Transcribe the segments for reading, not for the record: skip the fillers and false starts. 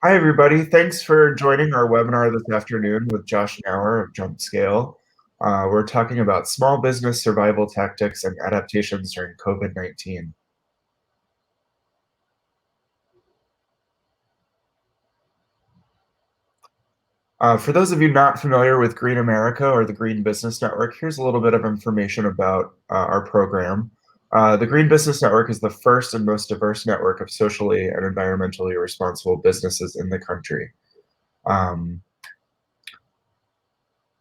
Hi, everybody. Thanks for joining our webinar this afternoon with Josh Nauer of JumpScale. We're talking about small business survival tactics and adaptations during COVID-19. For those of you not familiar with Green America or the Green Business Network, here's a little bit of information about our program. The Green Business Network is the first and most diverse network of socially and environmentally responsible businesses in the country.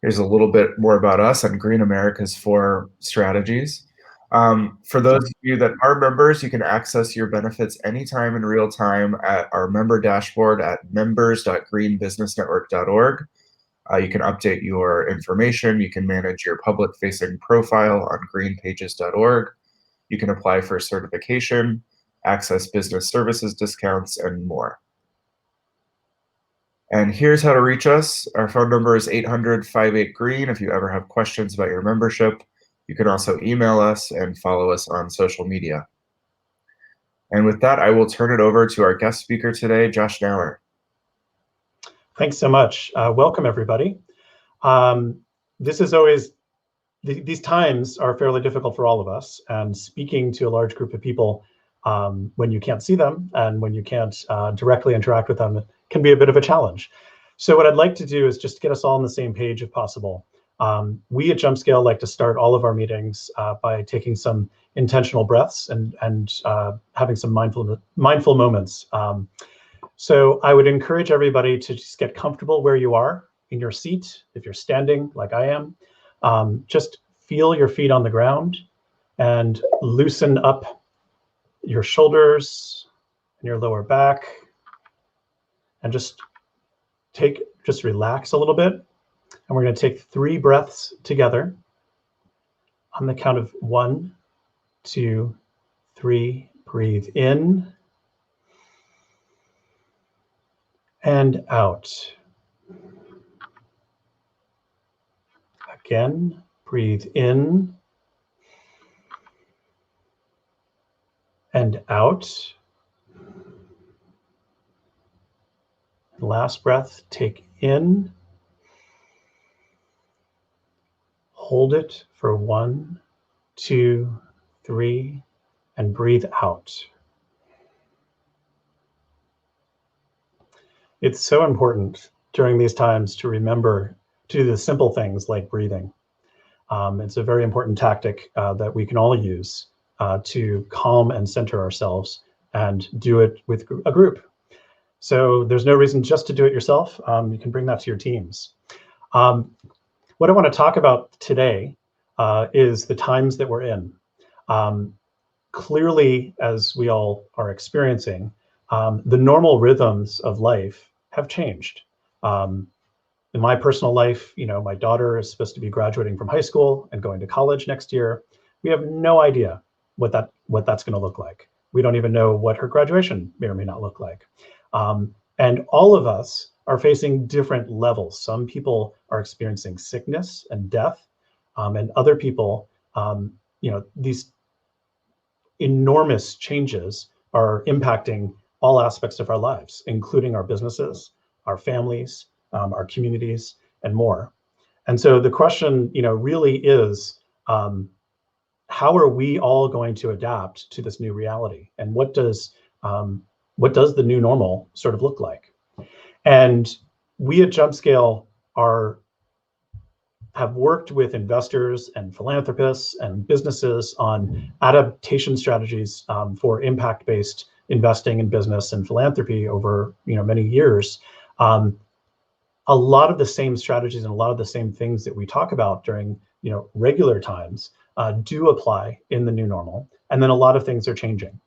Here's a little bit more about us and Green America's 4 strategies. For those of you that are members, you can access your benefits anytime in real time at our member dashboard at members.greenbusinessnetwork.org. You can update your information. You can manage your public-facing profile on greenpages.org. You can apply for certification, access business services discounts, and more. And here's how to reach us. Our phone number is 800-58-GREEN if you ever have questions about your membership. You can also email us and follow us on social media. And with that, I will turn it over to our guest speaker today, Josh Nauer. Thanks so much. Welcome, everybody. This is always, these times are fairly difficult for all of us, and speaking to a large group of people when you can't see them and when you can't directly interact with them can be a bit of a challenge. So what I'd like to do is just get us all on the same page if possible. We at JumpScale like to start all of our meetings by taking some intentional breaths and having some mindful moments. So I would encourage everybody to just get comfortable where you are in your seat. If you're standing like I am, just feel your feet on the ground and loosen up your shoulders and your lower back, and just relax a little bit. And we're going to take 3 breaths together on the count of 1, 2, 3. Breathe in and out. Again, breathe in and out. Last breath, take in, hold it for 1, 2, 3, and breathe out. It's so important during these times to remember to do the simple things like breathing. It's a very important tactic that we can all use to calm and center ourselves, and do it with a group. So there's no reason just to do it yourself. You can bring that to your teams. What I want to talk about today is the times that we're in. Clearly, as we all are experiencing, the normal rhythms of life have changed. In my personal life, my daughter is supposed to be graduating from high school and going to college next year. We have no idea what that's going to look like. We don't even know what her graduation may or may not look like. And all of us are facing different levels. Some people are experiencing sickness and death, and other people, these enormous changes are impacting all aspects of our lives, including our businesses, our families, our communities, and more. And so the question, really is, how are we all going to adapt to this new reality? And what does the new normal sort of look like? And we at JumpScale have worked with investors and philanthropists and businesses on adaptation strategies for impact-based investing in business and philanthropy over many years. A lot of the same strategies and a lot of the same things that we talk about during regular times do apply in the new normal, and then a lot of things are changing.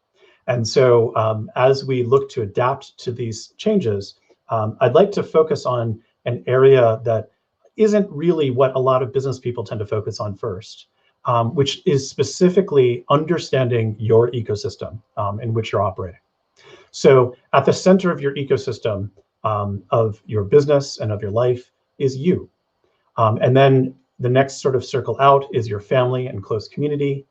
And so as we look to adapt to these changes, I'd like to focus on an area that isn't really what a lot of business people tend to focus on first, which is specifically understanding your ecosystem in which you're operating. So at the center of your ecosystem of your business and of your life is you. And then the next sort of circle out is your family and close community,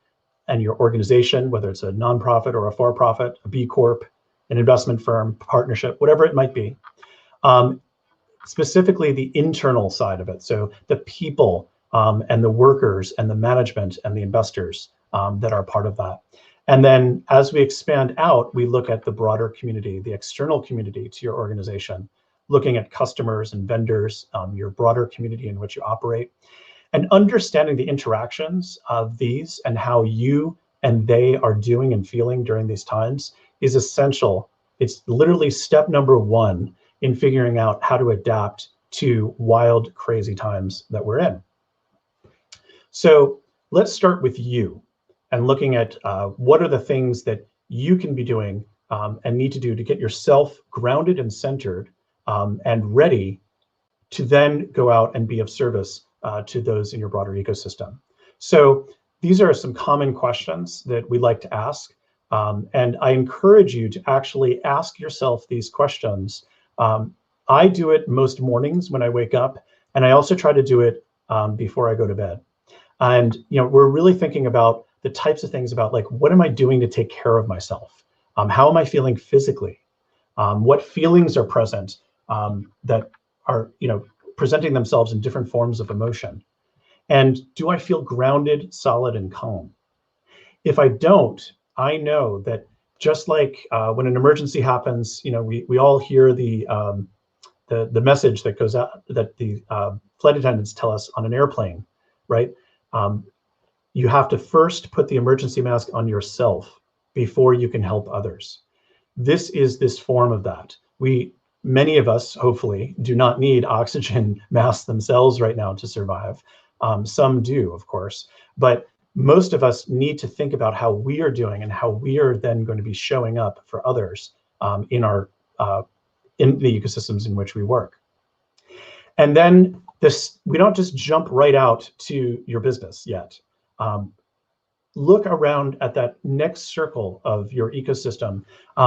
and your organization, whether it's a nonprofit or a for-profit, a B Corp, an investment firm, partnership, whatever it might be. Specifically the internal side of it. So the people and the workers and the management and the investors that are part of that. And then as we expand out, we look at the broader community, the external community to your organization, looking at customers and vendors, your broader community in which you operate, and understanding the interactions of these and how you and they are doing and feeling during these times is essential. It's literally step number one in figuring out how to adapt to wild, crazy times that we're in. So let's start with you and looking at what are the things that you can be doing and need to do to get yourself grounded and centered and ready to then go out and be of service to those in your broader ecosystem. So these are some common questions that we like to ask. And I encourage you to actually ask yourself these questions. I do it most mornings when I wake up, and I also try to do it before I go to bed. And we're really thinking about the types of things about, like, what am I doing to take care of myself? How am I feeling physically? What feelings are present that are presenting themselves in different forms of emotion? And do I feel grounded, solid, and calm? If I don't, I know that just like when an emergency happens, we all hear the message that goes out, that the flight attendants tell us on an airplane, right? You have to first put the emergency mask on yourself before you can help others. This is this form of that. Many of us, hopefully, do not need oxygen masks themselves right now to survive. Some do, of course, but most of us need to think about how we are doing and how we are then going to be showing up for others in the ecosystems in which we work. And then we don't just jump right out to your business yet. Look around at that next circle of your ecosystem,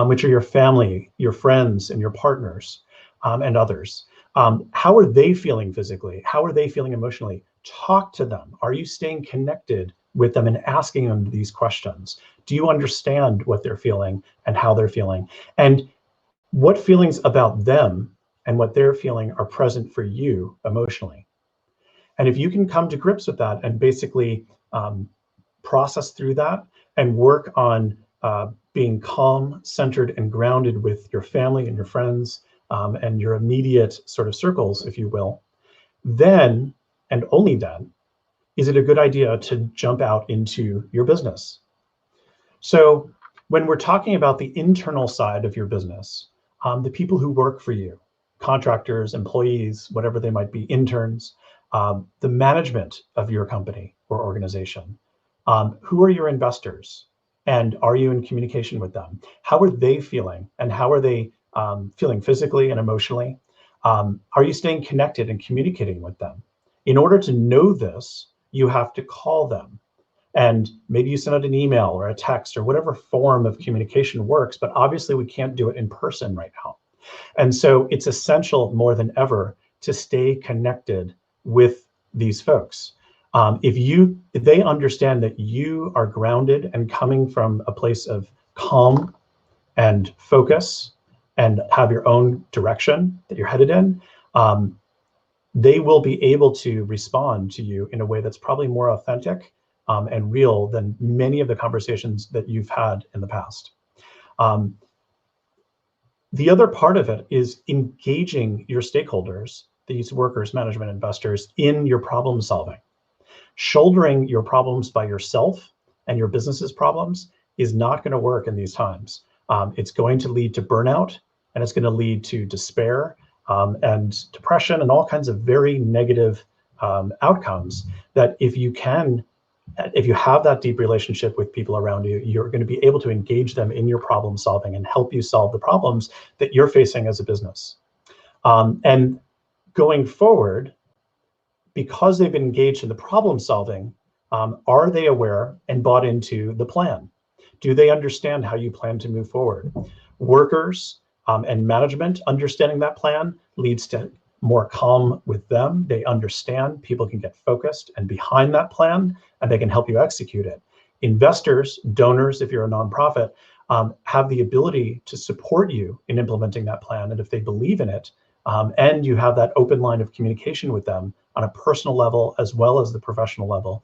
which are your family, your friends, and your partners, and others. How are they feeling physically? How are they feeling emotionally? Talk to them. Are you staying connected with them and asking them these questions? Do you understand what they're feeling and how they're feeling? And what feelings about them and what they're feeling are present for you emotionally? And if you can come to grips with that and basically process through that and work on being calm, centered, and grounded with your family and your friends and your immediate sort of circles, if you will, then, and only then, is it a good idea to jump out into your business? So when we're talking about the internal side of your business, the people who work for you, contractors, employees, whatever they might be, interns, the management of your company or organization, who are your investors? And are you in communication with them? How are they feeling? And how are they feeling physically and emotionally? Are you staying connected and communicating with them? In order to know this, you have to call them. And maybe you send out an email or a text or whatever form of communication works, but obviously we can't do it in person right now. And so it's essential more than ever to stay connected with these folks. If they understand that you are grounded and coming from a place of calm and focus and have your own direction that you're headed in, they will be able to respond to you in a way that's probably more authentic and real than many of the conversations that you've had in the past. The other part of it is engaging your stakeholders, these workers, management, investors, in your problem solving. Shouldering your problems by yourself and your business's problems is not going to work in these times. It's going to lead to burnout, and it's going to lead to despair and depression and all kinds of very negative outcomes that if you have that deep relationship with people around you, you're going to be able to engage them in your problem solving and help you solve the problems that you're facing as a business. And going forward, because they've been engaged in the problem solving, are they aware and bought into the plan? Do they understand how you plan to move forward? Workers and management understanding that plan leads to more calm with them. They understand, people can get focused and behind that plan, and they can help you execute it. Investors, donors, if you're a nonprofit, have the ability to support you in implementing that plan. And if they believe in it, and you have that open line of communication with them on a personal level as well as the professional level,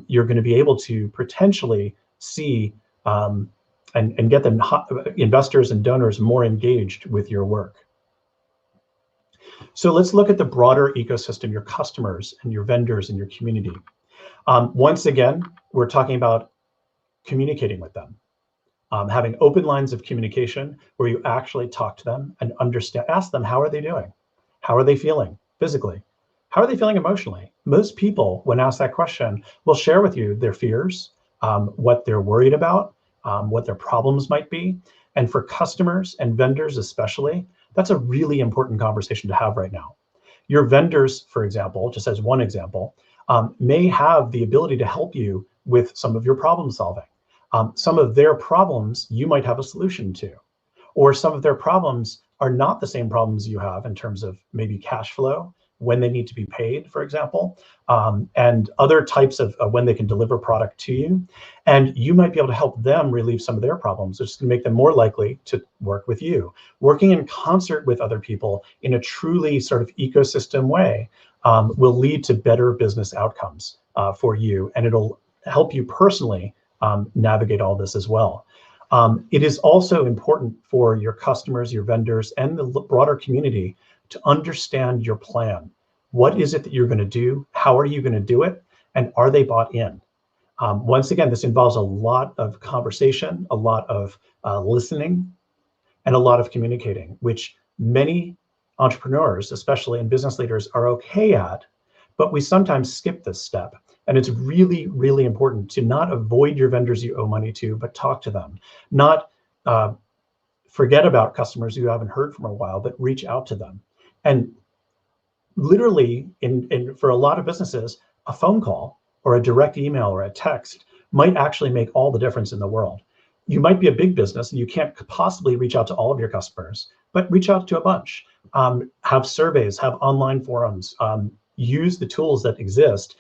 you're going to be able to potentially see and get them investors and donors more engaged with your work. So let's look at the broader ecosystem, your customers and your vendors and your community. Once again, we're talking about communicating with them, having open lines of communication where you actually talk to them and understand, ask them, how are they doing? How are they feeling physically? How are they feeling emotionally? Most people, when asked that question, will share with you their fears, what they're worried about, what their problems might be. And for customers and vendors especially, that's a really important conversation to have right now. Your vendors, for example, just as one example, may have the ability to help you with some of your problem solving. Some of their problems you might have a solution to, or some of their problems are not the same problems you have in terms of maybe cash flow, when they need to be paid, for example, and other types of when they can deliver product to you. And you might be able to help them relieve some of their problems, which is going to make them more likely to work with you. Working in concert with other people in a truly sort of ecosystem way will lead to better business outcomes for you, and it'll help you personally navigate all this as well. It is also important for your customers, your vendors, and the broader community to understand your plan. What is it that you're going to do? How are you going to do it? And are they bought in? Once again, this involves a lot of conversation, a lot of listening, and a lot of communicating, which many entrepreneurs, especially and business leaders, are okay at, but we sometimes skip this step. And it's really, really important to not avoid your vendors you owe money to, but talk to them. Not forget about customers you haven't heard from a while, but reach out to them. And literally, for a lot of businesses, a phone call or a direct email or a text might actually make all the difference in the world. You might be a big business and you can't possibly reach out to all of your customers, but reach out to a bunch. Have surveys, have online forums, use the tools that exist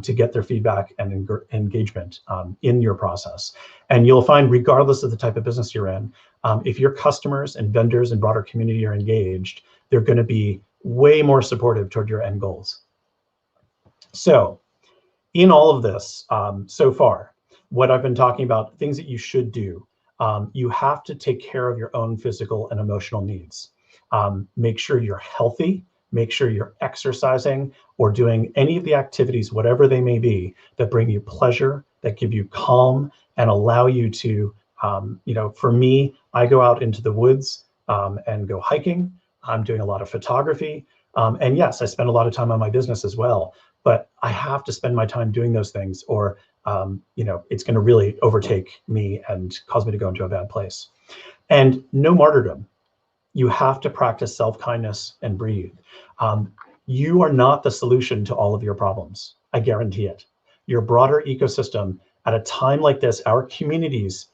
to get their feedback and engagement in your process. And you'll find, regardless of the type of business you're in, if your customers and vendors and broader community are engaged, they're going to be way more supportive toward your end goals. So in all of this so far, what I've been talking about, things that you should do, you have to take care of your own physical and emotional needs. Make sure you're healthy, make sure you're exercising or doing any of the activities, whatever they may be, that bring you pleasure, that give you calm and allow you to, for me, I go out into the woods and go hiking. I'm doing a lot of photography. And yes, I spend a lot of time on my business as well, but I have to spend my time doing those things or, it's going to really overtake me and cause me to go into a bad place. And no martyrdom. You have to practice self-kindness and breathe. You are not the solution to all of your problems. I guarantee it. Your broader ecosystem at a time like this, our communities,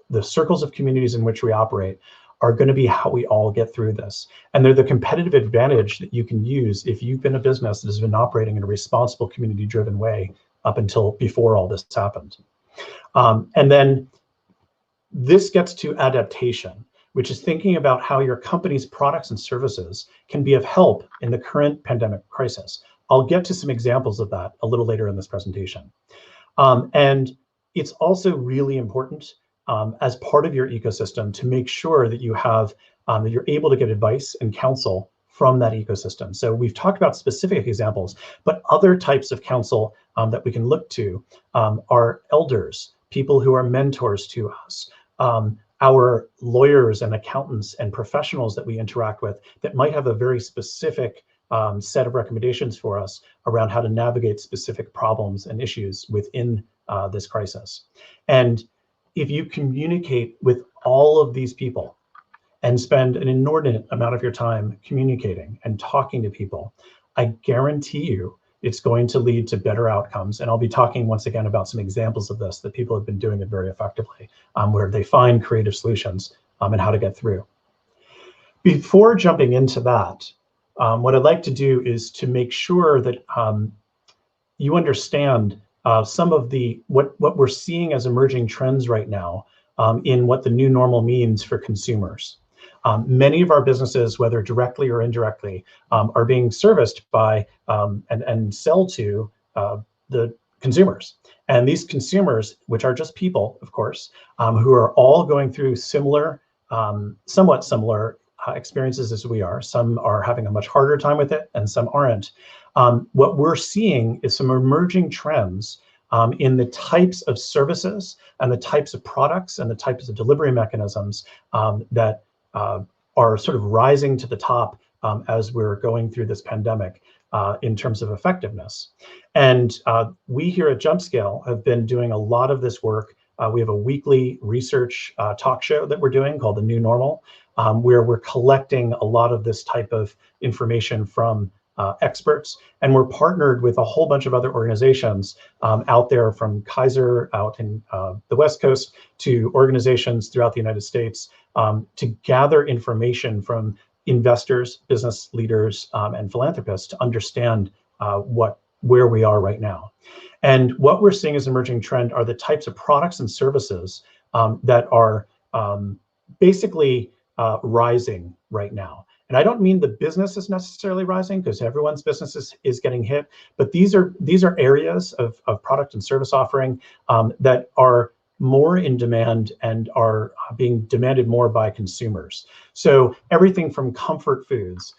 the circles of communities in which we operate are going to be how we all get through this. And they're the competitive advantage that you can use if you've been a business that has been operating in a responsible, community-driven way up until before all this happened. And then this gets to adaptation, which is thinking about how your company's products and services can be of help in the current pandemic crisis. I'll get to some examples of that a little later in this presentation. And it's also really important as part of your ecosystem to make sure that you have, that you're able to get advice and counsel from that ecosystem. So we've talked about specific examples, but other types of counsel that we can look to are elders, people who are mentors to us, our lawyers and accountants and professionals that we interact with that might have a very specific set of recommendations for us around how to navigate specific problems and issues within this crisis. And if you communicate with all of these people and spend an inordinate amount of your time communicating and talking to people, I guarantee you it's going to lead to better outcomes. And I'll be talking once again about some examples of this that people have been doing it very effectively, where they find creative solutions and how to get through. Before jumping into that, what I'd like to do is to make sure that you understand some of what we're seeing as emerging trends right now in what the new normal means for consumers. Many of our businesses, whether directly or indirectly, are being serviced by and sell to the consumers. And these consumers, which are just people, of course, who are all going through similar, somewhat similar experiences as we are. Some are having a much harder time with it, and some aren't. What we're seeing is some emerging trends in the types of services and the types of products and the types of delivery mechanisms that are sort of rising to the top as we're going through this pandemic in terms of effectiveness. And we here at JumpScale have been doing a lot of this work. We have a weekly research talk show that we're doing called The New Normal, where we're collecting a lot of this type of information from experts. And we're partnered with a whole bunch of other organizations out there, from Kaiser out in the West Coast to organizations throughout the United States, to gather information from investors, business leaders, and philanthropists to understand where we are right now. And what we're seeing as emerging trend are the types of products and services that are basically rising right now. And I don't mean the business is necessarily rising, because everyone's business is getting hit, but these are areas of product and service offering that are more in demand and are being demanded more by consumers. So everything from comfort foods,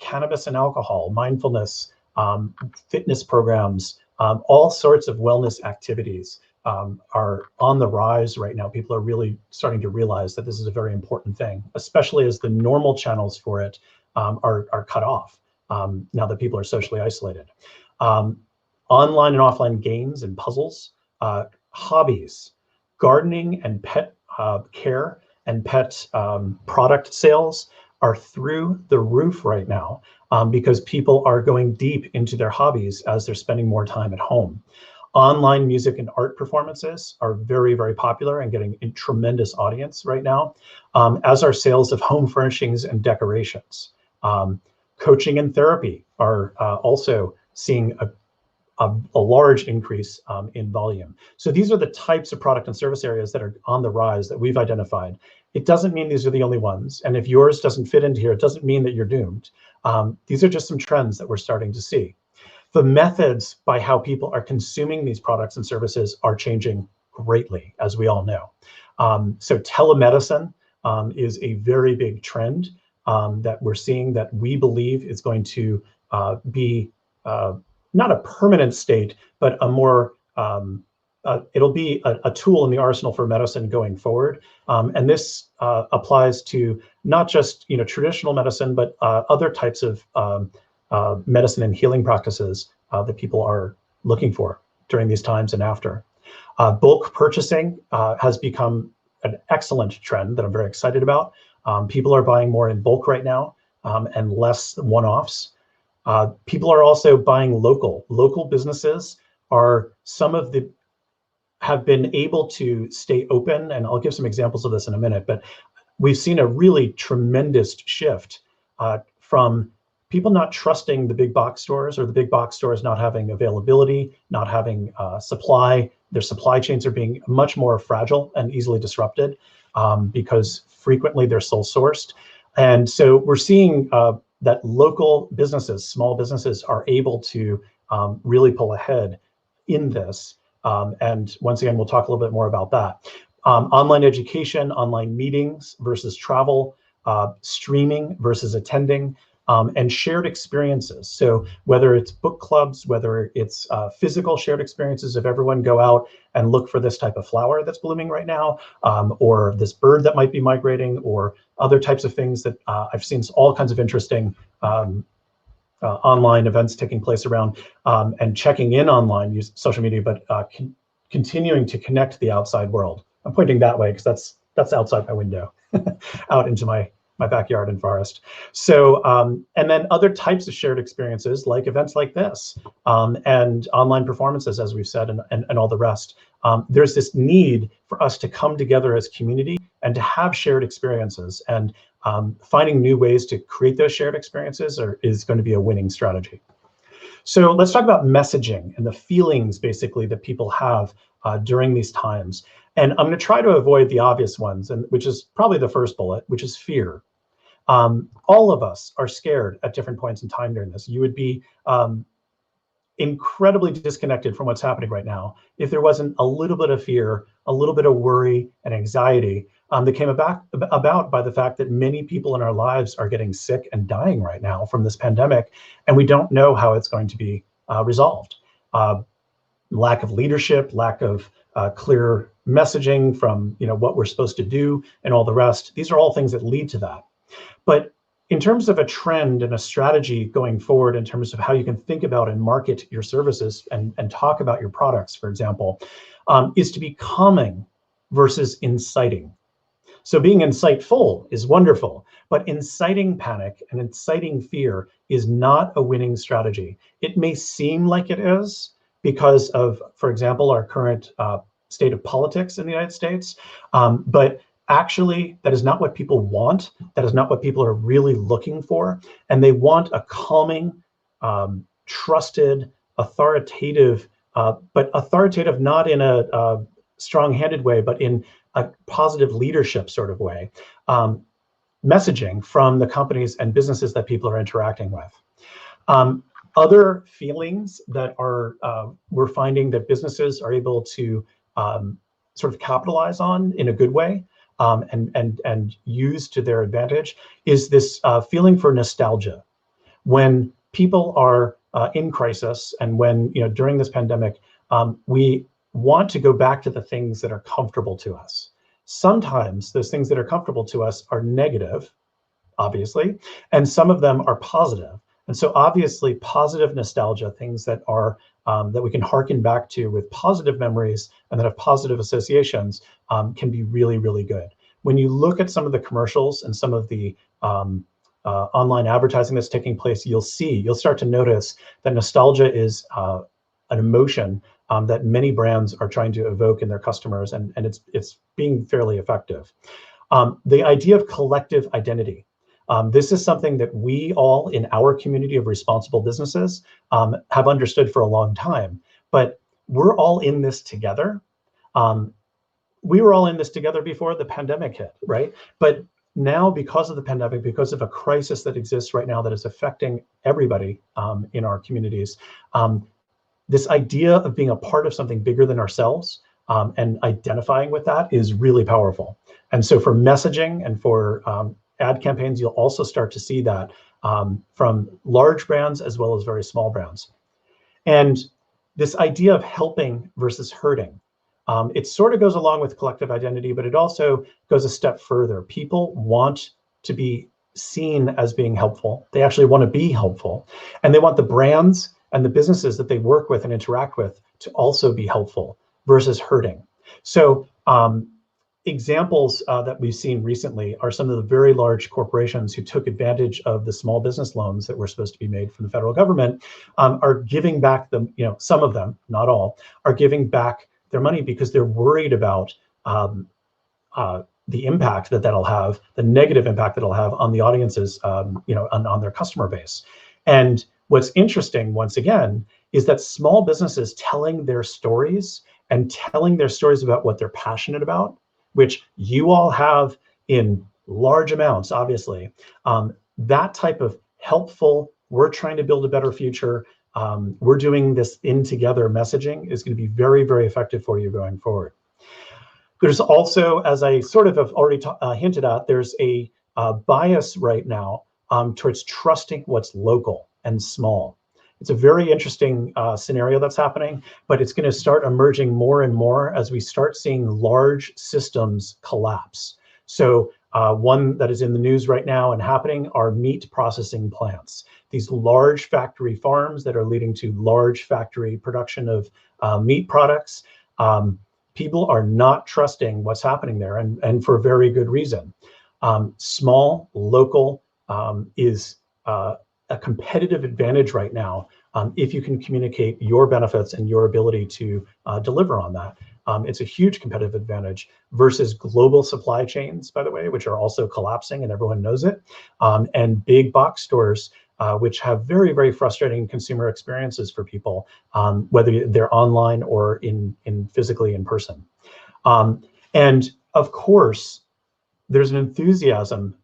cannabis and alcohol, mindfulness, fitness programs, all sorts of wellness activities are on the rise right now. People are really starting to realize that this is a very important thing, especially as the normal channels for it are cut off now that people are socially isolated. Online and offline games and puzzles, hobbies, gardening and pet care and pet product sales are through the roof right now because people are going deep into their hobbies as they're spending more time at home. Online music and art performances are very, very popular and getting a tremendous audience right now, as are sales of home furnishings and decorations. Coaching and therapy are also seeing a large increase in volume. So these are the types of product and service areas that are on the rise that we've identified. It doesn't mean these are the only ones. And if yours doesn't fit into here, it doesn't mean that you're doomed. These are just some trends that we're starting to see. The methods by how people are consuming these products and services are changing greatly, as we all know. So telemedicine is a very big trend that we're seeing, that we believe is going to be not a permanent state, but a more, it'll be a tool in the arsenal for medicine going forward. And this applies to not just traditional medicine, but other types of medicine and healing practices that people are looking for during these times and after. Bulk purchasing has become an excellent trend that I'm very excited about. People are buying more in bulk right now and less one-offs. People are also buying local. Local businesses are have been able to stay open, and I'll give some examples of this in a minute, but we've seen a really tremendous shift from people not trusting the big box stores, or the big box stores not having availability, not having supply. Their supply chains are being much more fragile and easily disrupted because frequently they're sole sourced. And so we're seeing that local businesses, small businesses, are able to really pull ahead in this. And once again, we'll talk a little bit more about that. Online education, online meetings versus travel, streaming versus attending, and shared experiences. So whether it's book clubs, whether it's physical shared experiences, if everyone go out and look for this type of flower that's blooming right now, or this bird that might be migrating, or other types of things that I've seen all kinds of interesting online events taking place around, and checking in online, use social media, but continuing to connect to the outside world. I'm pointing that way because that's outside my window, out into my backyard and forest. So, and then other types of shared experiences, like events like this, and online performances, as we've said, and all the rest. There's this need for us to come together as community and to have shared experiences, and finding new ways to create those shared experiences is going to be a winning strategy. So let's talk about messaging and the feelings, basically, that people have during these times. And I'm going to try to avoid the obvious ones, and which is probably the first bullet, which is fear. All of us are scared at different points in time during this. You would be incredibly disconnected from what's happening right now if there wasn't a little bit of fear, a little bit of worry and anxiety that came about by the fact that many people in our lives are getting sick and dying right now from this pandemic, and we don't know how it's going to be resolved. Lack of leadership, lack of clear messaging from what we're supposed to do and all the rest. These are all things that lead to that. But in terms of a trend and a strategy going forward, in terms of how you can think about and market your services and talk about your products, for example, is to be calming versus inciting. So being insightful is wonderful, but inciting panic and inciting fear is not a winning strategy. It may seem like it is because of, for example, our current state of politics in the United States, but actually, that is not what people want. That is not what people are really looking for. And they want a calming, trusted, authoritative, but authoritative not in a strong-handed way, but in a positive leadership sort of way, messaging from the companies and businesses that people are interacting with. Other feelings that are we're finding that businesses are able to sort of capitalize on in a good way, and use to their advantage, is this feeling for nostalgia. When people are in crisis, and when during this pandemic, we want to go back to the things that are comfortable to us. Sometimes those things that are comfortable to us are negative, obviously, and some of them are positive. And so obviously positive nostalgia, things that are that we can harken back to with positive memories and that have positive associations, can be really, really good. When you look at some of the commercials and some of the online advertising that's taking place, you'll start to notice that nostalgia is an emotion that many brands are trying to evoke in their customers, and it's being fairly effective. The idea of collective identity. This is something that we all in our community of responsible businesses have understood for a long time, but we're all in this together. We were all in this together before the pandemic hit, right? But now, because of the pandemic, because of a crisis that exists right now that is affecting everybody in our communities, this idea of being a part of something bigger than ourselves and identifying with that is really powerful. And so for messaging and for ad campaigns, you'll also start to see that from large brands as well as very small brands. And this idea of helping versus hurting, it sort of goes along with collective identity, but it also goes a step further. People want to be seen as being helpful. They actually want to be helpful, and they want the brands and the businesses that they work with and interact with to also be helpful versus hurting. So examples that we've seen recently are some of the very large corporations who took advantage of the small business loans that were supposed to be made from the federal government, are giving back them, some of them, not all, are giving back their money because they're worried about the impact that that'll have, the negative impact that'll have on the audiences, on their customer base. And what's interesting, once again, is that small businesses telling their stories and telling their stories about what they're passionate about, which you all have in large amounts, obviously, that type of helpful, we're trying to build a better future, we're doing this in together messaging is going to be very, very effective for you going forward. There's also, as I sort of have already hinted at, there's a bias right now towards trusting what's local and small. It's a very interesting scenario that's happening, but it's going to start emerging more and more as we start seeing large systems collapse. So one that is in the news right now and happening are meat processing plants. These large factory farms that are leading to large factory production of meat products. People are not trusting what's happening there, and for very good reason. Small, local is a competitive advantage right now if you can communicate your benefits and your ability to deliver on that. It's a huge competitive advantage versus global supply chains, by the way, which are also collapsing and everyone knows it, and big box stores, which have very, very frustrating consumer experiences for people, whether they're online or in physically in person. And of course, there's an enthusiasm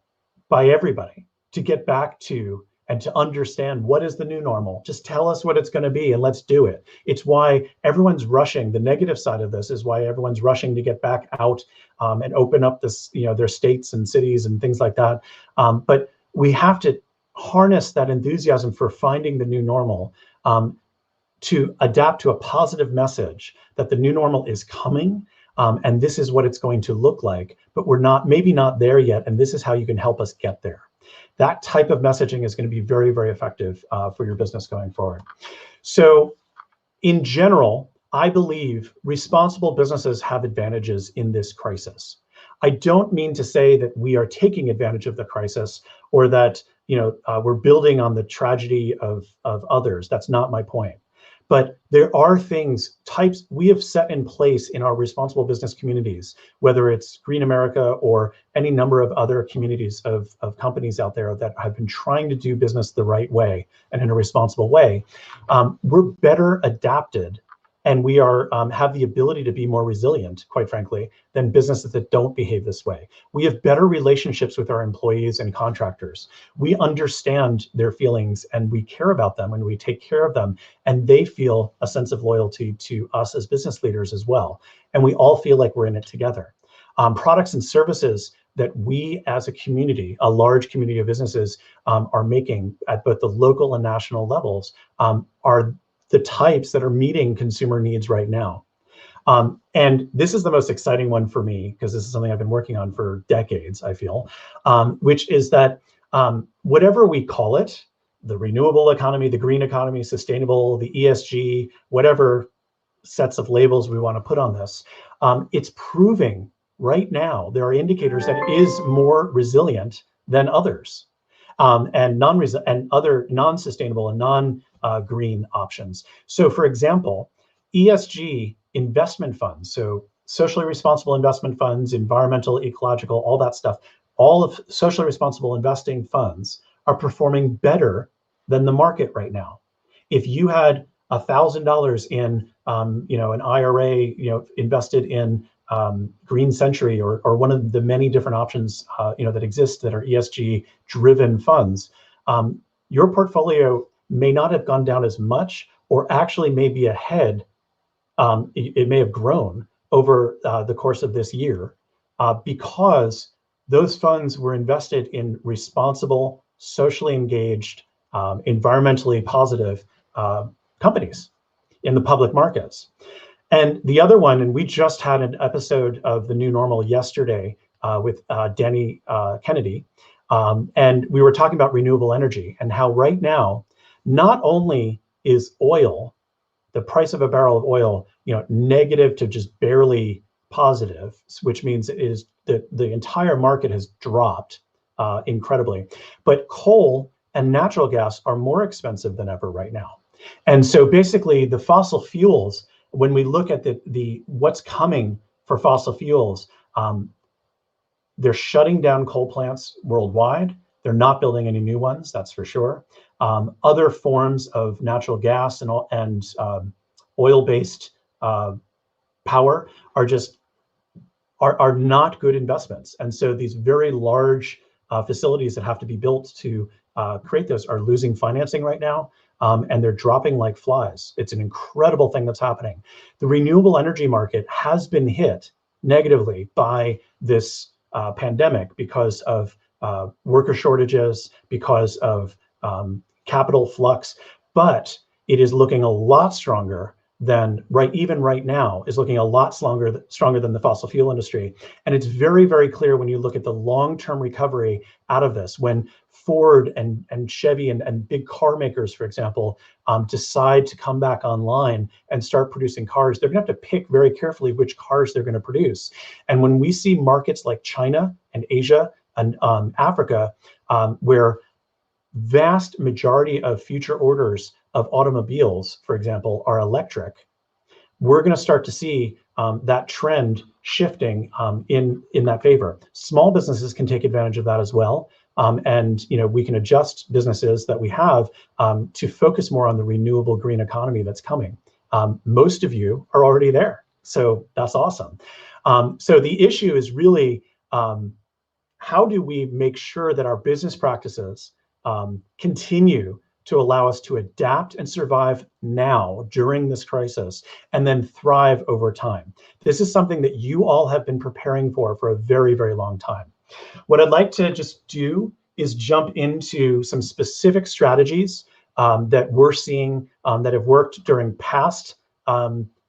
by everybody to get back to and to understand what is the new normal. Just tell us what it's going to be and let's do it. It's why everyone's rushing. The negative side of this is why everyone's rushing to get back out and open up this, their states and cities and things like that. But we have to harness that enthusiasm for finding the new normal to adapt to a positive message that the new normal is coming. And this is what it's going to look like, but we're maybe not there yet. And this is how you can help us get there. That type of messaging is going to be very, very effective for your business going forward. So in general, I believe responsible businesses have advantages in this crisis. I don't mean to say that we are taking advantage of the crisis or that we're building on the tragedy of others. That's not my point. But there are types we have set in place in our responsible business communities, whether it's Green America or any number of other communities of companies out there that have been trying to do business the right way and in a responsible way. We're better adapted, and we have the ability to be more resilient, quite frankly, than businesses that don't behave this way. We have better relationships with our employees and contractors. We understand their feelings and we care about them and we take care of them, and they feel a sense of loyalty to us as business leaders as well. And we all feel like we're in it together. Products and services that we as a community, a large community of businesses are making at both the local and national levels are the types that are meeting consumer needs right now. And this is the most exciting one for me, because this is something I've been working on for decades, I feel, which is that whatever we call it, the renewable economy, the green economy, sustainable, the ESG, whatever sets of labels we want to put on this, it's proving right now, there are indicators that it is more resilient than others. And other non-sustainable and non-green options. So for example, ESG investment funds, so socially responsible investment funds, environmental, ecological, all that stuff, all of socially responsible investing funds are performing better than the market right now. If you had $1,000 in an IRA invested in Green Century or one of the many different options that exist that are ESG driven funds, your portfolio may not have gone down as much, or actually may be ahead. It may have grown over the course of this year because those funds were invested in responsible, socially engaged, environmentally positive companies in the public markets. And the other one, and we just had an episode of The New Normal yesterday with Danny Kennedy, and we were talking about renewable energy and how right now, not only is oil, the price of a barrel of oil, negative to just barely positive, which means it is the entire market has dropped incredibly, but coal and natural gas are more expensive than ever right now. And so basically the fossil fuels, when we look at the what's coming for fossil fuels, they're shutting down coal plants worldwide. They're not building any new ones, that's for sure. Other forms of natural gas and oil-based power are not good investments. And so these very large facilities that have to be built to create those are losing financing right now. And they're dropping like flies. It's an incredible thing that's happening. The renewable energy market has been hit negatively by this pandemic because of worker shortages, because of capital flux, but it is looking a lot stronger than even right now is looking a lot stronger than the fossil fuel industry. And it's very, very clear when you look at the long-term recovery out of this, when Ford and Chevy and big car makers, for example, decide to come back online and start producing cars, they're gonna have to pick very carefully which cars they're gonna produce. And when we see markets like China and Asia and Africa, where vast majority of future orders of automobiles, for example, are electric, we're going to start to see that trend shifting in that favor. Small businesses can take advantage of that as well. And we can adjust businesses that we have to focus more on the renewable green economy that's coming. Most of you are already there, so that's awesome. So the issue is really how do we make sure that our business practices continue to allow us to adapt and survive now during this crisis and then thrive over time? This is something that you all have been preparing for a very, very long time. What I'd like to just do is jump into some specific strategies that we're seeing that have worked during past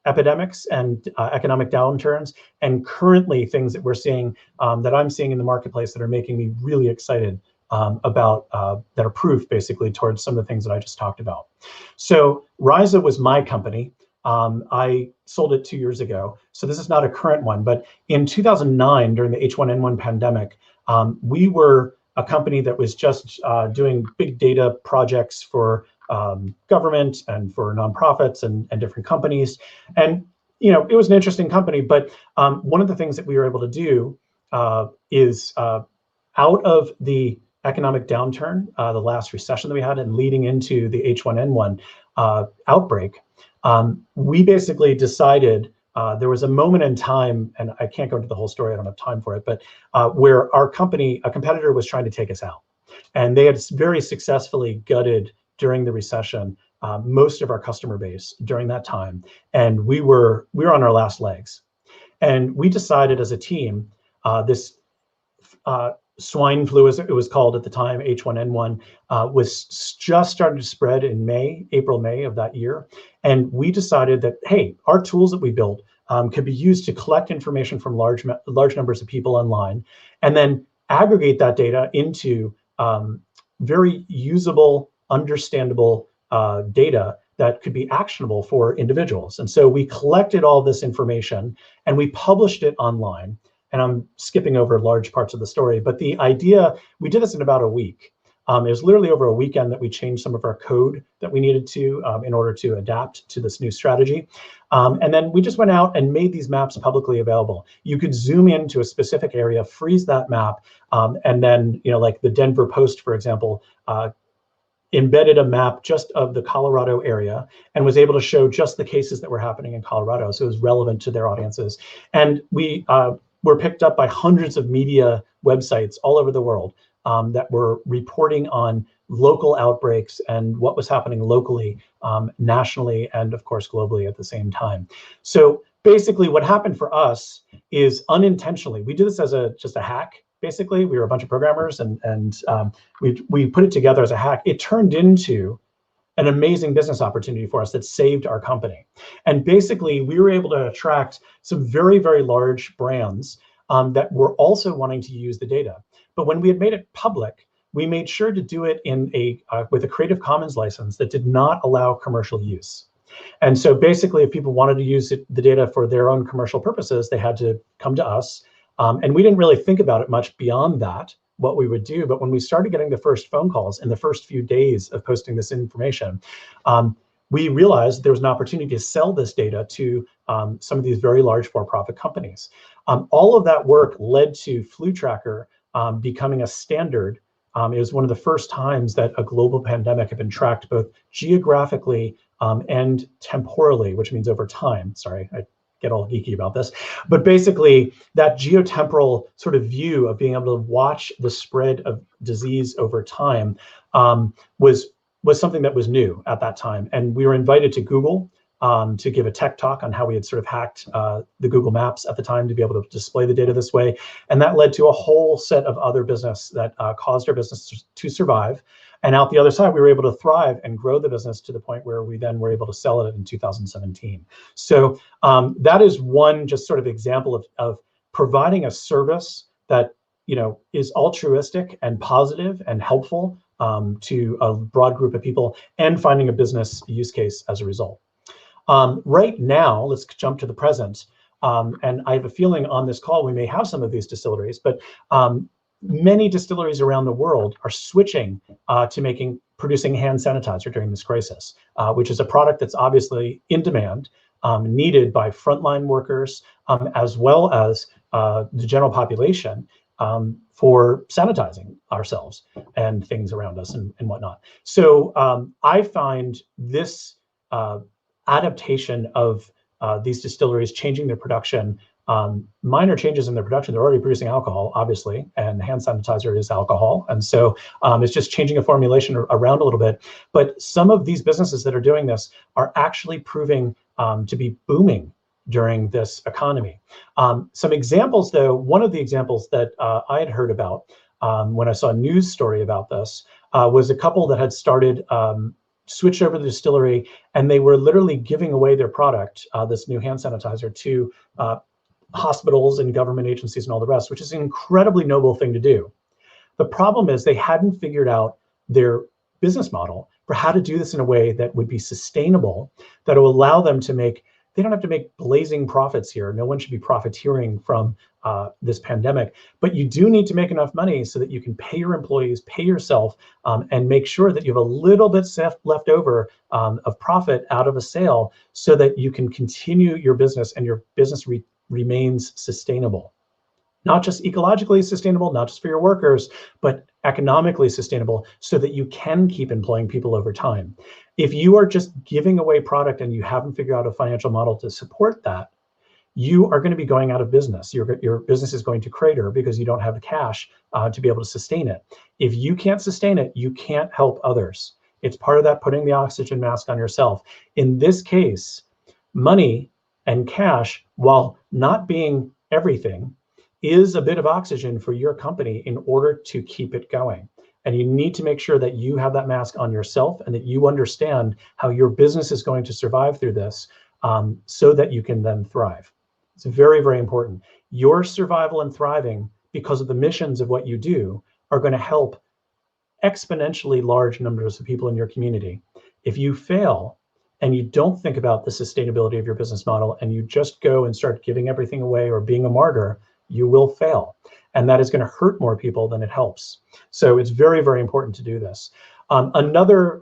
epidemics and economic downturns, and currently things that we're seeing that I'm seeing in the marketplace that are making me really excited about that are proof basically towards some of the things that I just talked about. So Ryza was my company. I sold it 2 years ago, so this is not a current one, but in 2009, during the H1N1 pandemic, we were a company that was just doing big data projects for government and for nonprofits and different companies. And it was an interesting company, but one of the things that we were able to do is out of the economic downturn, the last recession that we had, and leading into the H1N1 outbreak, we basically decided there was a moment in time, and I can't go into the whole story, I don't have time for it, but where our company, a competitor, was trying to take us out. And they had very successfully gutted during the recession most of our customer base during that time. And we were on our last legs. And we decided as a team, this swine flu, as it was called at the time, H1N1, was just starting to spread in April, May of that year. And we decided that, hey, our tools that we built could be used to collect information from large numbers of people online, and then aggregate that data into very usable, understandable data that could be actionable for individuals. And so we collected all this information and we published it online. And I'm skipping over large parts of the story, but the idea, we did this in about a week. It was literally over a weekend that we changed some of our code that we needed to in order to adapt to this new strategy. And then we just went out and made these maps publicly available. You could zoom into a specific area, freeze that map, and then, like the Denver Post, for example, embedded a map just of the Colorado area and was able to show just the cases that were happening in Colorado. So it was relevant to their audiences. And we were picked up by hundreds of media websites all over the world that were reporting on local outbreaks and what was happening locally, nationally, and of course, globally at the same time. So basically what happened for us is unintentionally, we did this as just a hack. Basically, we were a bunch of programmers and we put it together as a hack. It turned into an amazing business opportunity for us that saved our company. And basically, we were able to attract some very, very large brands that were also wanting to use the data. But when we had made it public, we made sure to do it in with a Creative Commons license that did not allow commercial use. And so basically, if people wanted to use the data for their own commercial purposes, they had to come to us. And we didn't really think about it much beyond that, what we would do. But when we started getting the first phone calls in the first few days of posting this information, we realized there was an opportunity to sell this data to some of these very large for-profit companies. All of that work led to Flu Tracker becoming a standard. It was one of the first times that a global pandemic had been tracked both geographically and temporally, which means over time. Sorry, I get all geeky about this, but basically that geotemporal sort of view of being able to watch the spread of disease over time was something that was new at that time. And we were invited to Google to give a tech talk on how we had sort of hacked the Google Maps at the time to be able to display the data this way. And that led to a whole set of other business that caused our business to survive. And out the other side, we were able to thrive and grow the business to the point where we then were able to sell it in 2017. So that is one just sort of example of providing a service that is altruistic and positive and helpful to a broad group of people, and finding a business use case as a result. Right now, let's jump to the present. And I have a feeling on this call we may have some of these distilleries, but many distilleries around the world are switching to producing hand sanitizer during this crisis, which is a product that's obviously in demand, needed by frontline workers, as well as the general population for sanitizing ourselves and things around us and whatnot. So I find this adaptation of these distilleries changing their production minor changes in their production. They're already producing alcohol, obviously, and hand sanitizer is alcohol. And so it's just changing a formulation around a little bit. But some of these businesses that are doing this are actually proving to be booming during this economy. Some examples, though, one of the examples that I had heard about when I saw a news story about this was a couple that had started, switched over the distillery, and they were literally giving away their product, this new hand sanitizer, to hospitals and government agencies and all the rest, which is an incredibly noble thing to do. The problem is they hadn't figured out their business model for how to do this in a way that would be sustainable, that will allow them to make, they don't have to make blazing profits here. No one should be profiteering from this pandemic, but you do need to make enough money so that you can pay your employees, pay yourself, and make sure that you have a little bit left over of profit out of a sale so that you can continue your business and your business remains sustainable. Not just ecologically sustainable, not just for your workers, but economically sustainable so that you can keep employing people over time. If you are just giving away product and you haven't figured out a financial model to support that, you are going to be going out of business. Your business is going to crater because you don't have the cash to be able to sustain it. If you can't sustain it, you can't help others. It's part of that putting the oxygen mask on yourself. In this case, money and cash, while not being everything, is a bit of oxygen for your company in order to keep it going. And you need to make sure that you have that mask on yourself and that you understand how your business is going to survive through this so that you can then thrive. It's very, very important. Your survival and thriving, because of the missions of what you do, are going to help exponentially large numbers of people in your community. If you fail and you don't think about the sustainability of your business model and you just go and start giving everything away or being a martyr, you will fail. And that is going to hurt more people than it helps. So it's very, very important to do this. Another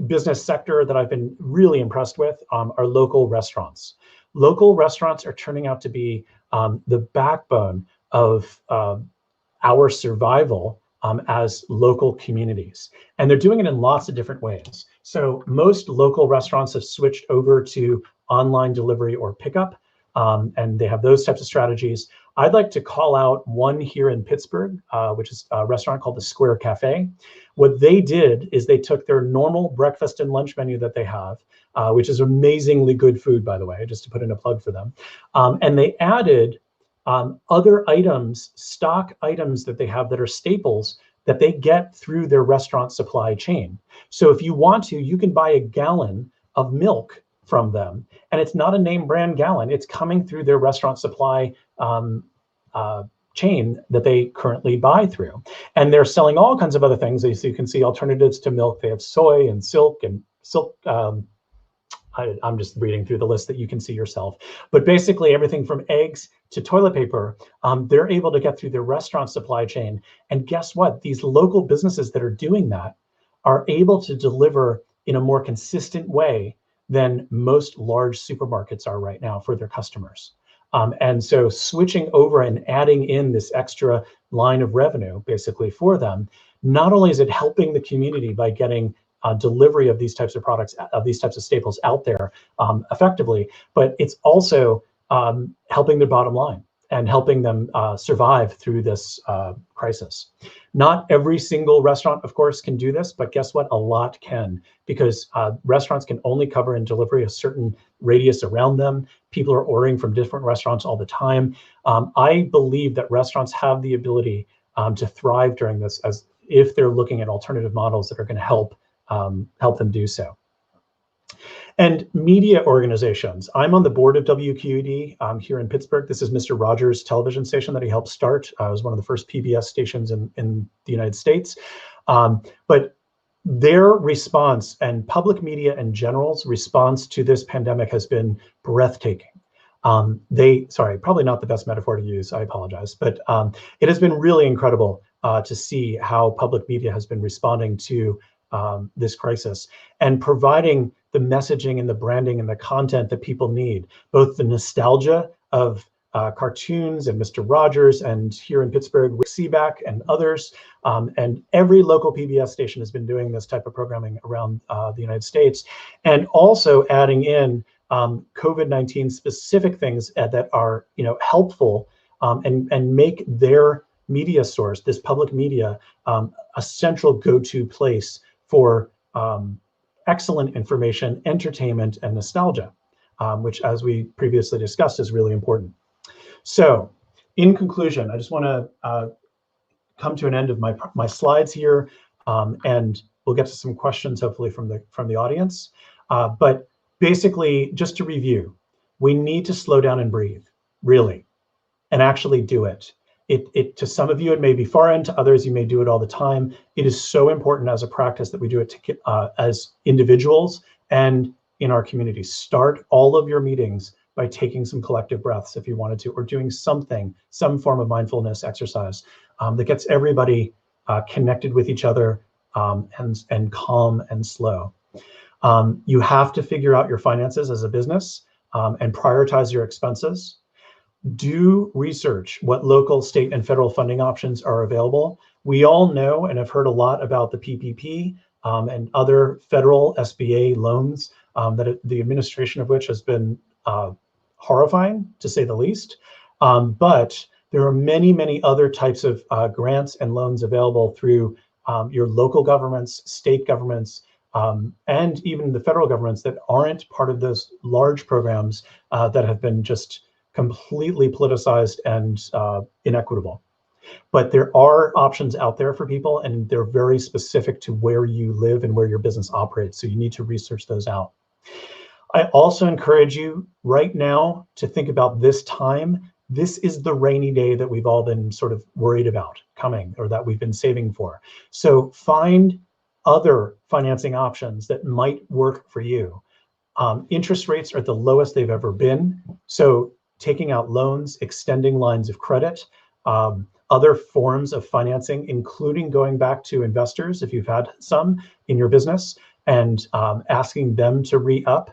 business sector that I've been really impressed with are local restaurants. Local restaurants are turning out to be the backbone of our survival as local communities. And they're doing it in lots of different ways. So most local restaurants have switched over to online delivery or pickup, and they have those types of strategies. I'd like to call out one here in Pittsburgh, which is a restaurant called the Square Cafe. What they did is they took their normal breakfast and lunch menu that they have, which is amazingly good food, by the way, just to put in a plug for them. And they added other items, stock items that they have that are staples that they get through their restaurant supply chain. So if you want to, you can buy a gallon of milk from them, and it's not a name brand gallon. It's coming through their restaurant supply chain that they currently buy through. And they're selling all kinds of other things. As you can see, alternatives to milk. They have soy and silk. I'm just reading through the list that you can see yourself. But basically everything from eggs to toilet paper, they're able to get through their restaurant supply chain. And guess what? These local businesses that are doing that are able to deliver in a more consistent way than most large supermarkets are right now for their customers. And so switching over and adding in this extra line of revenue basically for them, not only is it helping the community by getting delivery of these types of products, of these types of staples out there effectively, but it's also helping their bottom line and helping them survive through this crisis. Not every single restaurant, of course, can do this, but guess what? A lot can, because restaurants can only cover and delivery a certain radius around them. People are ordering from different restaurants all the time. I believe that restaurants have the ability to thrive during this, as if they're looking at alternative models that are going to help them do so. And media organizations. I'm on the board of WQED here in Pittsburgh. This is Mr. Rogers' television station that he helped start. It was one of the first PBS stations in the United States. But their response, and public media in general's response to this pandemic, has been breathtaking. Sorry, probably not the best metaphor to use, I apologize, but it has been really incredible to see how public media has been responding to this crisis and providing the messaging and the branding and the content that people need, both the nostalgia of cartoons and Mr. Rogers, and here in Pittsburgh, Rick Seaback and others, and every local PBS station has been doing this type of programming around the United States, and also adding in COVID-19 specific things that are helpful, and make their media source, this public media, a central go-to place for excellent information, entertainment, and nostalgia, which, as we previously discussed, is really important. So, in conclusion, I just want to come to an end of my slides here, and we'll get to some questions hopefully from the audience. But basically, just to review, we need to slow down and breathe, really, and actually do it. It to some of you it may be foreign, to others you may do it all the time. It is so important as a practice that we do it as individuals and in our communities. Start all of your meetings by taking some collective breaths if you wanted to, or doing something, some form of mindfulness exercise that gets everybody connected with each other, and calm and slow. You have to figure out your finances as a business, and prioritize your expenses. Do research what local, state, and federal funding options are available. We all know and have heard a lot about the PPP and other federal SBA loans, the administration of which has been horrifying, to say the least. But there are many, many other types of grants and loans available through your local governments, state governments, and even the federal governments that aren't part of those large programs that have been just completely politicized and inequitable. But there are options out there for people, and they're very specific to where you live and where your business operates. So you need to research those out. I also encourage you right now to think about this time. This is the rainy day that we've all been sort of worried about coming, or that we've been saving for. So find other financing options that might work for you. Interest rates are at the lowest they've ever been. So taking out loans, extending lines of credit, other forms of financing, including going back to investors, if you've had some in your business, and asking them to re-up.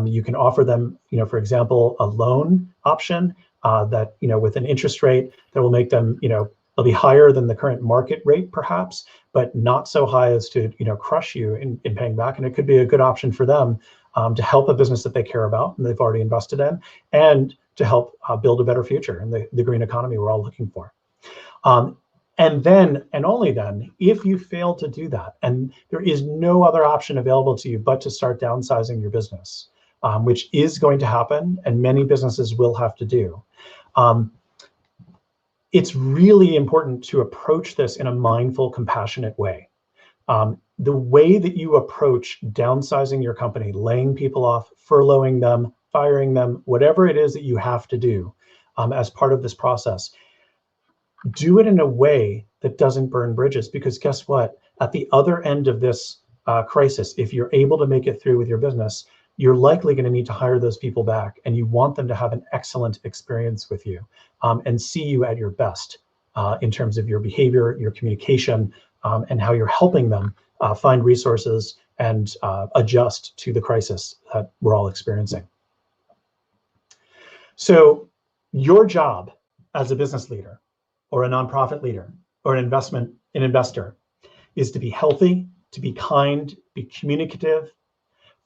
You can offer them, for example, a loan option that, with an interest rate that will make them, they'll be higher than the current market rate perhaps, but not so high as to, crush you in paying back. And it could be a good option for them to help a business that they care about and they've already invested in, and to help build a better future in the green economy we're all looking for. And then, and only then, if you fail to do that, and there is no other option available to you but to start downsizing your business, which is going to happen, and many businesses will have to do. It's really important to approach this in a mindful, compassionate way. The way that you approach downsizing your company, laying people off, furloughing them, firing them, whatever it is that you have to do as part of this process, do it in a way that doesn't burn bridges, because guess what? At the other end of this crisis, if you're able to make it through with your business, you're likely going to need to hire those people back, and you want them to have an excellent experience with you and see you at your best in terms of your behavior, your communication, and how you're helping them find resources and adjust to the crisis that we're all experiencing. So your job as a business leader, or a nonprofit leader, or an investor, is to be healthy, to be kind, be communicative,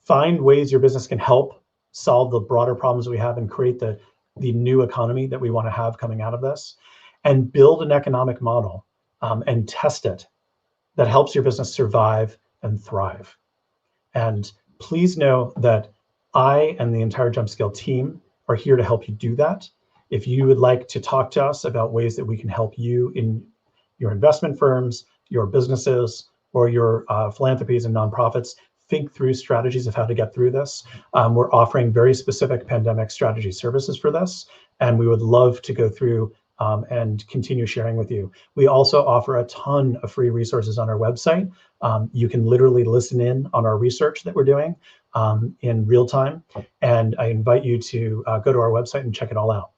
find ways your business can help solve the broader problems we have and create the new economy that we want to have coming out of this, and build an economic model and test it that helps your business survive and thrive. And please know that I and the entire JumpScale team are here to help you do that. If you would like to talk to us about ways that we can help you in your investment firms, your businesses, or your philanthropies and nonprofits, think through strategies of how to get through this. We're offering very specific pandemic strategy services for this, and we would love to go through and continue sharing with you. We also offer a ton of free resources on our website. You can literally listen in on our research that we're doing in real time, and I invite you to go to our website and check it all out.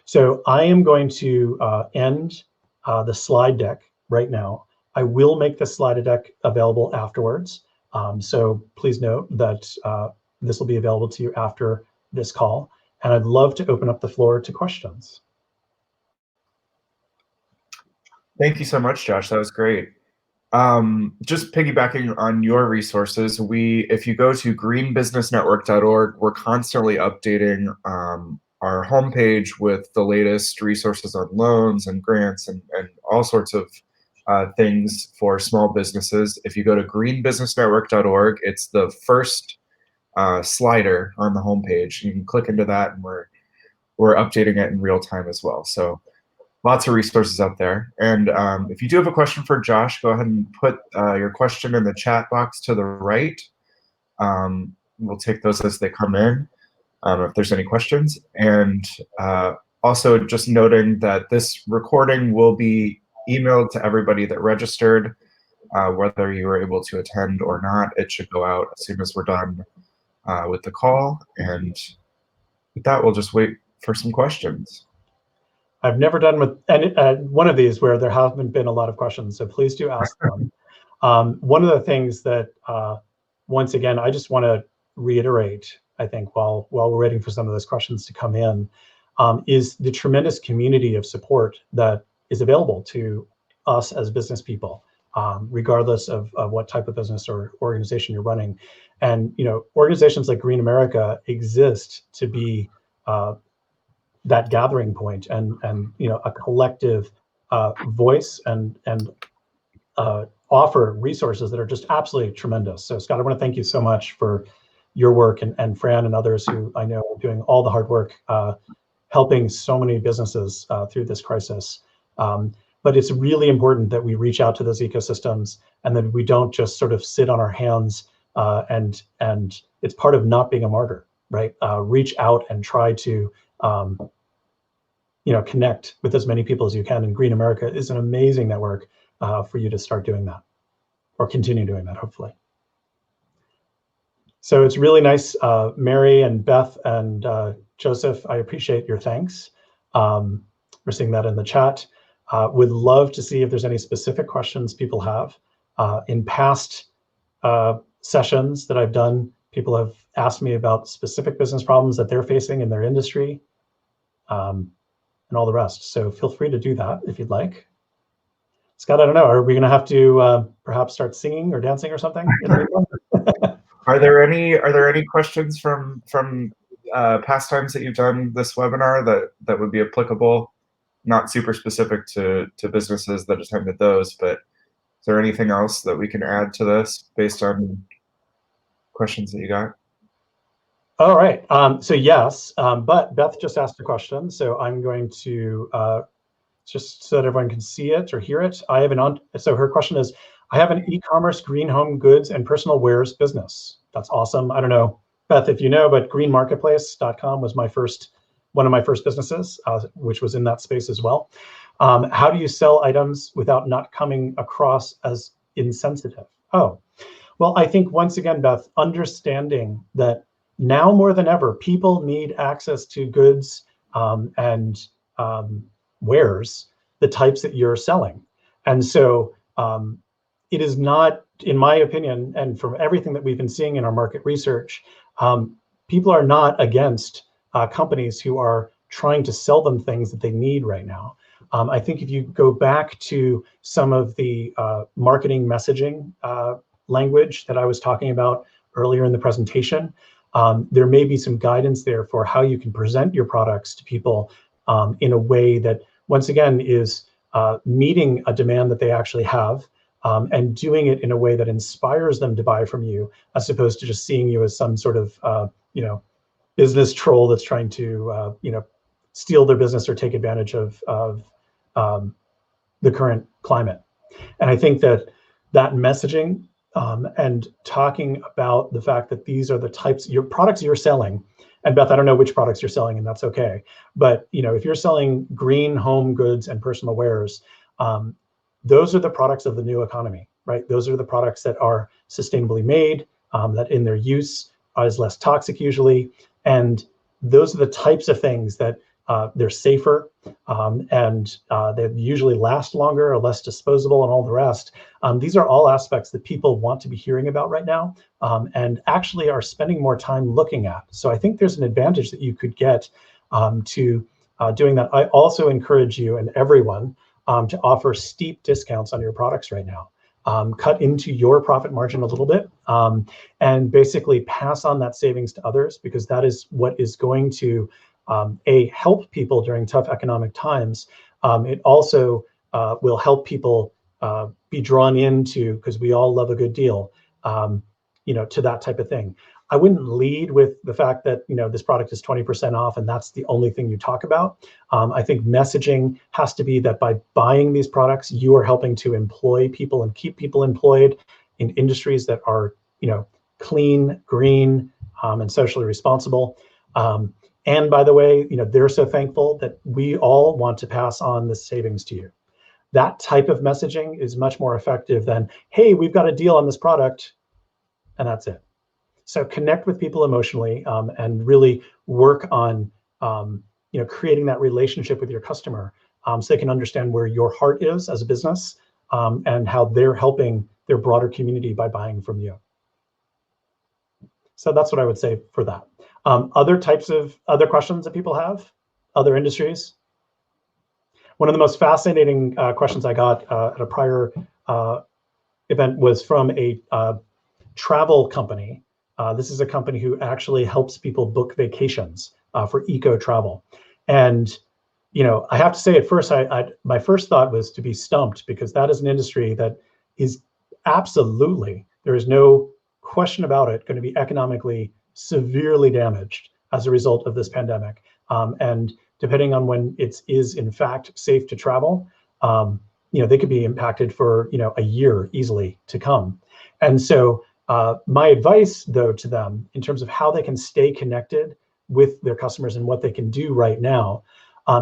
So I am going to end the slide deck right now. I will make the slide deck available afterwards. So please note that this will be available to you after this call. And I'd love to open up the floor to questions. Thank you so much, Josh. That was great. Just piggybacking on your resources, if you go to greenbusinessnetwork.org, we're constantly updating our homepage with the latest resources on loans and grants and all sorts of things for small businesses. If you go to greenbusinessnetwork.org, it's the first slider on the homepage. You can click into that, and we're updating it in real time as well. So lots of resources out there. And if you do have a question for Josh, go ahead and put your question in the chat box to the right. We'll take those as they come in, if there's any questions. And also just noting that this recording will be emailed to everybody that registered, whether you were able to attend or not. It should go out as soon as we're done with the call. And with that, we'll just wait for some questions. I've never done with any, one of these where there haven't been a lot of questions, so please do ask them. One of the things that, once again, I just want to reiterate, I think, while we're waiting for some of those questions to come in, is the tremendous community of support that is available to us as business people, regardless of what type of business or organization you're running. And organizations like Green America exist to be that gathering point and a collective voice and offer resources that are just absolutely tremendous. So Scott, I want to thank you so much for your work, and Fran and others who I know are doing all the hard work helping so many businesses through this crisis. But it's really important that we reach out to those ecosystems and that we don't just sort of sit on our hands, and it's part of not being a martyr, right? Reach out and try to connect with as many people as you can. And Green America is an amazing network for you to start doing that, or continue doing that, hopefully. So it's really nice, Mary and Beth and Joseph, I appreciate your thanks. We're seeing that in the chat. Would love to see if there's any specific questions people have. In past sessions that I've done, people have asked me about specific business problems that they're facing in their industry, and all the rest. So feel free to do that if you'd like. Scott, I don't know, are we gonna have to perhaps start singing or dancing or something? Are there any questions from past times that you've done this webinar that would be applicable? Not super specific to businesses that attended those, but is there anything else that we can add to this based on questions that you got? All right, so yes, but Beth just asked a question, so I'm going to, just so that everyone can see it or hear it. So her question is, I have an e-commerce green home goods and personal wares business. That's awesome. I don't know, Beth, if you know, but greenmarketplace.com was one of my first businesses, which was in that space as well. How do you sell items without not coming across as insensitive? Oh, well, I think once again, Beth, understanding that now more than ever, people need access to goods and wares, the types that you're selling. And so it is not, in my opinion, and from everything that we've been seeing in our market research, people are not against companies who are trying to sell them things that they need right now. I think if you go back to some of the marketing messaging language that I was talking about earlier in the presentation, there may be some guidance there for how you can present your products to people in a way that, once again, is meeting a demand that they actually have, and doing it in a way that inspires them to buy from you, as opposed to just seeing you as some sort of business troll that's trying to steal their business or take advantage of the current climate. And I think that messaging and talking about the fact that these are the types, your products you're selling, and Beth, I don't know which products you're selling, and that's okay. But if you're selling green home goods and personal wares, those are the products of the new economy, right? Those are the products that are sustainably made, that in their use is less toxic usually. And those are the types of things that they're safer, and they usually last longer, are less disposable, and all the rest. These are all aspects that people want to be hearing about right now, and actually are spending more time looking at. So I think there's an advantage that you could get to doing that. I also encourage you and everyone to offer steep discounts on your products right now. cut into your profit margin a little bit, and basically pass on that savings to others, because that is what is going to help people during tough economic times. It also will help people be drawn into, because we all love a good deal, to that type of thing. I wouldn't lead with the fact that this product is 20% off and that's the only thing you talk about. I think messaging has to be that by buying these products, you are helping to employ people and keep people employed in industries that are clean, green, and socially responsible. And by the way, they're so thankful that we all want to pass on the savings to you. That type of messaging is much more effective than, hey, we've got a deal on this product, and that's it. So connect with people emotionally, and really work on creating that relationship with your customer, so they can understand where your heart is as a business, and how they're helping their broader community by buying from you. So that's what I would say for that. Other questions that people have, other industries? One of the most fascinating questions I got at a prior event was from a travel company. This is a company who actually helps people book vacations for eco travel. And I have to say, at first, my first thought was to be stumped, because that is an industry that is absolutely, there is no question about it, going to be economically severely damaged as a result of this pandemic. And depending on when it is in fact safe to travel, they could be impacted for a year easily to come. And so my advice, though, to them in terms of how they can stay connected with their customers and what they can do right now,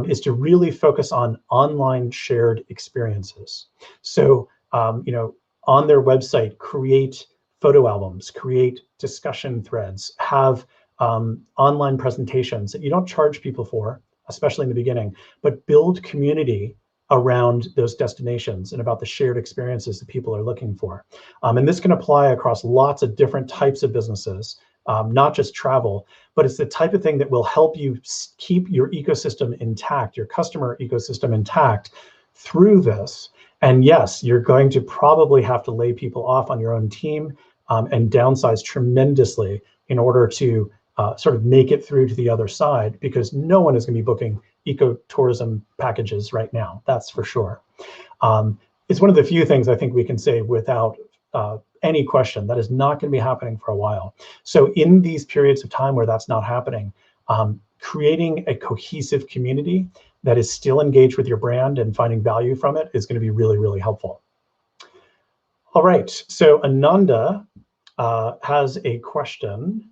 is to really focus on online shared experiences. So, on their website, create photo albums, create discussion threads, have online presentations that you don't charge people for, especially in the beginning, but build community around those destinations and about the shared experiences that people are looking for. And this can apply across lots of different types of businesses, not just travel, but it's the type of thing that will help you keep your ecosystem intact, your customer ecosystem intact through this. And yes, you're going to probably have to lay people off on your own team, and downsize tremendously in order to sort of make it through to the other side, because no one is going to be booking ecotourism packages right now, that's for sure. It's one of the few things I think we can say without any question that is not going to be happening for a while. So in these periods of time where that's not happening, creating a cohesive community that is still engaged with your brand and finding value from it is going to be really, really helpful. All right, so Ananda has a question.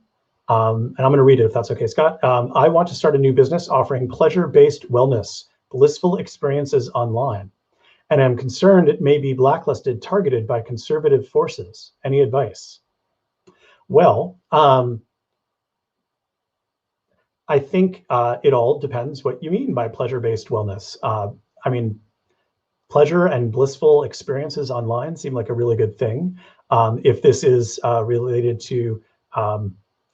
And I'm going to read it if that's okay, Scott. I want to start a new business offering pleasure-based wellness, blissful experiences online. And I'm concerned it may be blacklisted, targeted by conservative forces. Any advice? Well, I think it all depends what you mean by pleasure-based wellness. I mean, pleasure and blissful experiences online seem like a really good thing. If this is related to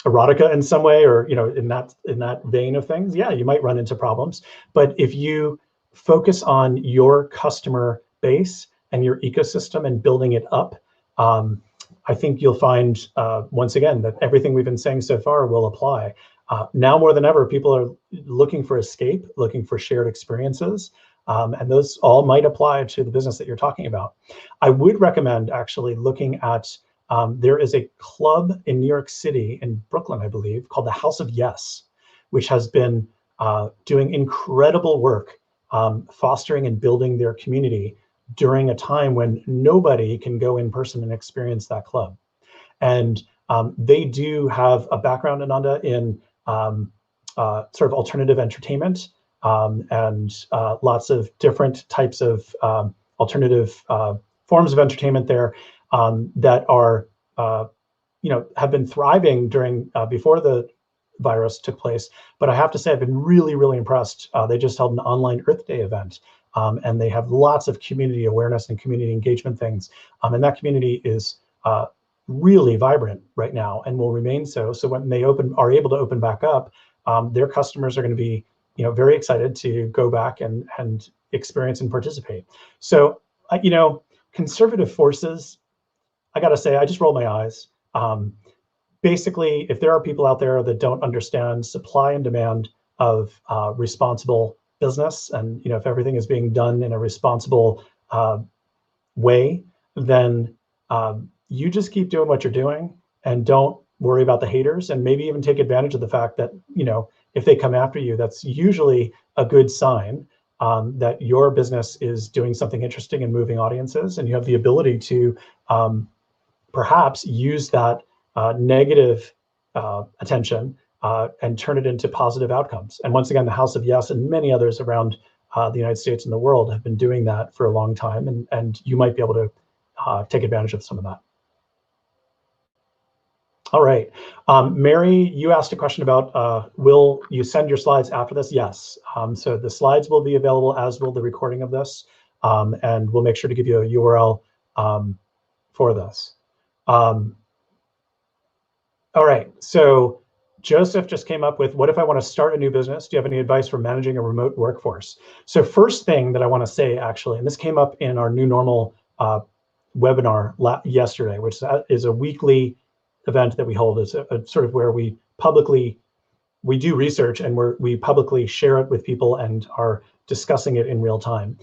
erotica in some way, or in that vein of things, yeah, you might run into problems. But if you focus on your customer base and your ecosystem and building it up, I think you'll find once again that everything we've been saying so far will apply. Now more than ever, people are looking for escape, looking for shared experiences, and those all might apply to the business that you're talking about. I would recommend actually looking at there is a club in New York City, in Brooklyn, I believe, called the House of Yes, which has been doing incredible work fostering and building their community during a time when nobody can go in person and experience that club. And they do have a background, Ananda, in sort of alternative entertainment, and lots of different types of alternative forms of entertainment there, that are, have been thriving during before the virus took place. But I have to say, I've been really, really impressed. They just held an online Earth Day event, and they have lots of community awareness and community engagement things. And that community is really vibrant right now and will remain so. So when they are able to open back up, their customers are going to be, very excited to go back and experience and participate. So, conservative forces, I got to say, I just roll my eyes. Basically, if there are people out there that don't understand supply and demand of responsible business, and if everything is being done in a responsible way, then you just keep doing what you're doing and don't worry about the haters, and maybe even take advantage of the fact that if they come after you, that's usually a good sign that your business is doing something interesting and moving audiences, and you have the ability to perhaps use that negative attention and turn it into positive outcomes. And once again, the House of Yes and many others around the United States and the world have been doing that for a long time, and you might be able to take advantage of some of that. All right, Mary, you asked a question about will you send your slides after this? Yes, so the slides will be available, as will the recording of this, and we'll make sure to give you a URL for this. All right, so Joseph just came up with, what if I want to start a new business? Do you have any advice for managing a remote workforce? So first thing that I want to say, actually, and this came up in our new normal webinar yesterday, which is a weekly event that we hold. It's a sort of where we do research, and we publicly share it with people and are discussing it in real time.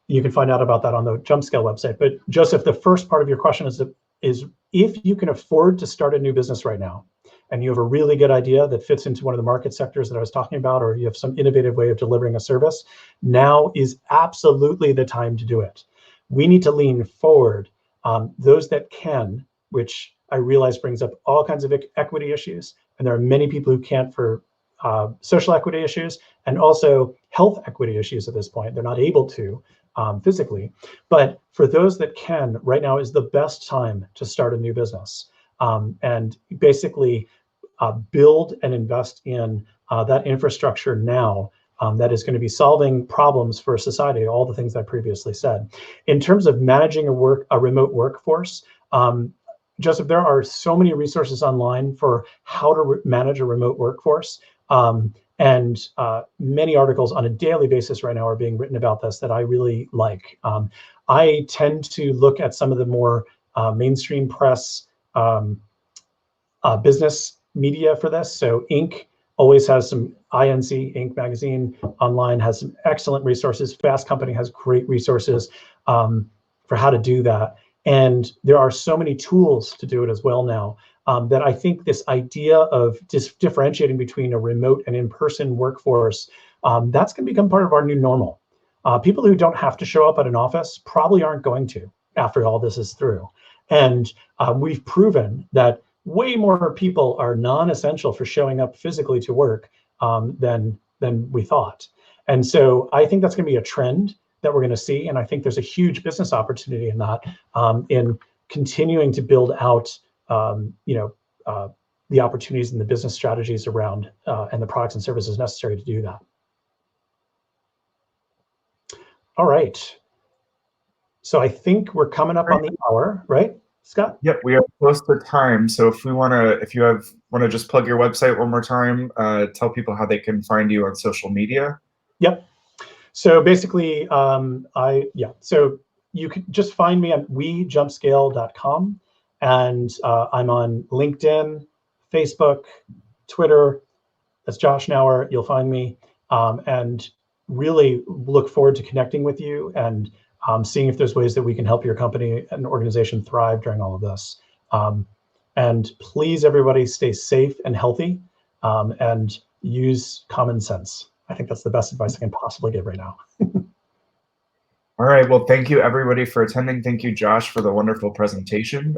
You can find out about that on the Jumpscale website. But Joseph, the first part of your question is if you can afford to start a new business right now, and you have a really good idea that fits into one of the market sectors that I was talking about, or you have some innovative way of delivering a service, now is absolutely the time to do it. We need to lean forward. Those that can, which I realize brings up all kinds of equity issues, and there are many people who can't for social equity issues and also health equity issues at this point. They're not able to physically, but for those that can, right now is the best time to start a new business and basically build and invest in that infrastructure now that is going to be solving problems for society, all the things I previously said. In terms of managing a remote workforce, Joseph, there are so many resources online for how to manage a remote workforce. And many articles on a daily basis right now are being written about this that I really like. I tend to look at some of the more mainstream press business media for this. So Inc. always has some, Inc. magazine online has some excellent resources. Fast Company has great resources for how to do that. And there are so many tools to do it as well now that I think this idea of differentiating between a remote and in-person workforce, that's going to become part of our new normal. People who don't have to show up at an office probably aren't going to after all this is through. And we've proven that way more people are non-essential for showing up physically to work than we thought. And so I think that's going to be a trend that we're going to see. And I think there's a huge business opportunity in that, in continuing to build out, the opportunities and the business strategies around and the products and services necessary to do that. All right. So I think we're coming up on the hour, right, Scott? Yep, we are close to time. So if you want to just plug your website one more time, tell people how they can find you on social media. Yep. So basically, so you can just find me at wejumpscale.com, and I'm on LinkedIn, Facebook, Twitter. That's Josh Nauer. You'll find me, and really look forward to connecting with you and seeing if there's ways that we can help your company and organization thrive during all of this. And please, everybody, stay safe and healthy, and use common sense. I think that's the best advice I can possibly give right now. All right. Well, thank you, everybody, for attending. Thank you, Josh, for the wonderful presentation.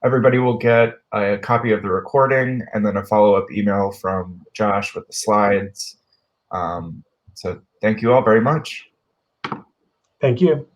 Everybody will get a copy of the recording and then a follow-up email from Josh with the slides. So thank you all very much. Thank you.